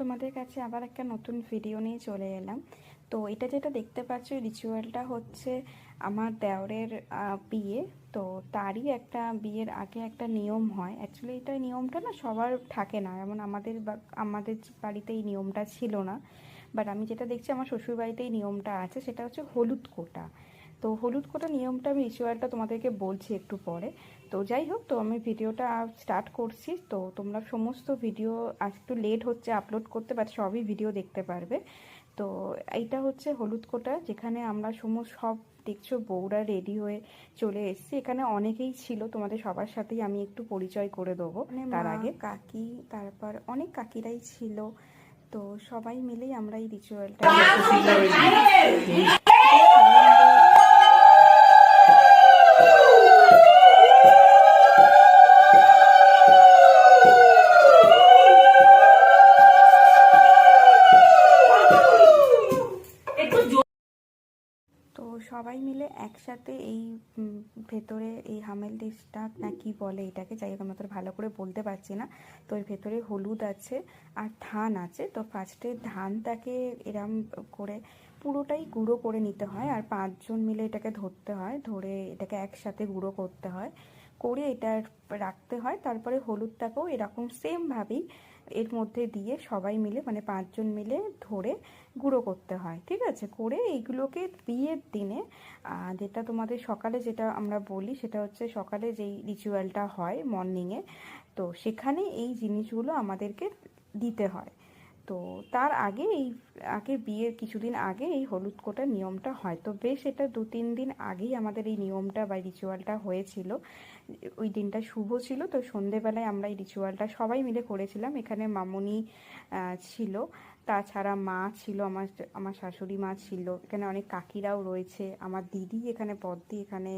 তোমাদের কাছে আবার একটা নতুন ভিডিও নিয়ে চলে এলাম। তো এটা যেটা দেখতে পাচ্ছ, এই রিচুয়ালটা হচ্ছে আমার দেওরের বিয়ে। তো তারই একটা বিয়ের আগে একটা নিয়ম হয়। অ্যাকচুয়ালি এটা নিয়মটা না সবার থাকে না, যেমন আমাদের বাড়িতে এই নিয়মটা ছিল না। বাট আমি যেটা দেখছি আমার শ্বশুর বাড়িতে এই নিয়মটা আছে, সেটা হচ্ছে হলুদ কোটা। তো হলুদ কোটা নিয়মটা, আমি রিচুয়ালটা তোমাদেরকে বলছি একটু পরে। তো যাই হোক, তো আমি ভিডিওটা স্টার্ট করছি। তো তোমরা সমস্ত ভিডিও, আজ একটু লেট হচ্ছে আপলোড করতে, বাট সবই ভিডিও দেখতে পারবে। তো এইটা হচ্ছে হলুদ কোটা, যেখানে আমরা সব দেখছো বউরা রেডি হয়ে চলে এসেছি। এখানে অনেকেই ছিল, তোমাদের সবার সাথেই আমি একটু পরিচয় করে দেবো। মানে তার আগে কাকি, তারপর অনেক কাকিরাই ছিল। তো সবাই মিলেই আমরা এই রিচুয়ালটা তো সবাই মিলে একসাথে এই ভেতরে এই হামেল ডিশটা না কি বলে এটাকে, যাই হোক আমি তো ভালো করে বলতে পারছি না। তো এর ভেতরে হলুদ আছে আর ধান আছে। তো ফার্স্টে ধানটাকে এরম করে পুরোটাই গুঁড়ো করে নিতে হয়, আর 5 জন মিলে এটাকে ধরতে হয়, ধরে এটাকে একসাথে গুঁড়ো করতে হয়, করে এটা রাখতে হয়। তারপরে হলুদটাকেও এরকম সেমভাবেই এর মধ্যে দিয়ে সবাই মিলে, মানে 5 জন মিলে ধরে গুঁড়ো করতে হয়। ঠিক আছে, করে এইগুলোকে বিয়ের দিনে, যেটা তোমাদের সকালে যেটা আমরা বলি, সেটা হচ্ছে সকালে যেই রিচুয়ালটা হয় মর্নিংয়ে, তো সেখানে এই জিনিসগুলো আমাদেরকে দিতে হয়। তো তার আগে বিয়ের কিছুদিন আগে এই হলুদ কোটার নিয়মটা হয়। তো বেশ এটা 2-3 দিন আগেই আমাদের এই নিয়মটা বা রিচুয়ালটা হয়েছিল। ওই দিনটা শুভ ছিল। তো সন্ধেবেলায় আমরা এই রিচুয়ালটা সবাই মিলে করেছিলাম। এখানে মামুনি ছিল, তাছাড়া মা ছিল, আমার আমার শাশুড়ি মা ছিল, এখানে অনেক কাকিরাও রয়েছে, আমার দিদি এখানে, বদ্দি এখানে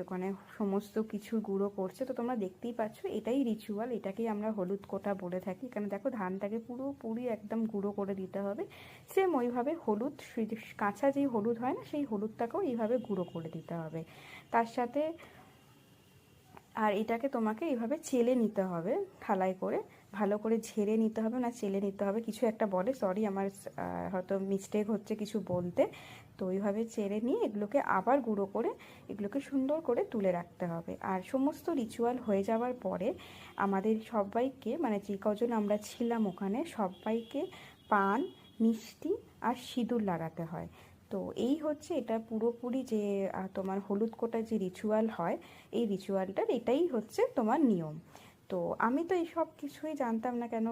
ওখানে সমস্ত কিছু গুঁড়ো করছে। তো তোমরা দেখতেই পাচ্ছ, এটাই রিচুয়াল, এটাকেই আমরা হলুদ কোটা বলে থাকি। এখানে দেখো ধানটাকে পুরোপুরি একদম গুঁড়ো করে দিতে হবে। সেম ওইভাবে হলুদ, কাঁচা যেই হলুদ হয় না, সেই হলুদটাকেও এইভাবে গুঁড়ো করে দিতে হবে। তার সাথে আর এটাকে তোমাকে এইভাবে চেলে নিতে হবে, থালায় করে ভালো করে ঝেড়ে নিতে হবে, না চেলে নিতে হবে, কিছু একটা বলে, সরি আমার হয়তো মিস্টেক হচ্ছে কিছু বলতে। তো ওইভাবে চেড়ে নিয়ে এগুলোকে আবার গুঁড়ো করে এগুলোকে সুন্দর করে তুলে রাখতে হবে। আর সমস্ত রিচুয়াল হয়ে যাওয়ার পরে আমাদের সবাইকে, মানে যে কজন আমরা ছিলাম ওখানে, সবাইকে পান, মিষ্টি আর সিঁদুর লাগাতে হয়। তো এই হচ্ছে এটা পুরোপুরি যে তোমার হলুদ কোটার যে রিচুয়াল হয়, এই রিচুয়ালটার এটাই হচ্ছে তোমার নিয়ম। তো আমি তো এই সব কিছুই জানতাম না, কেন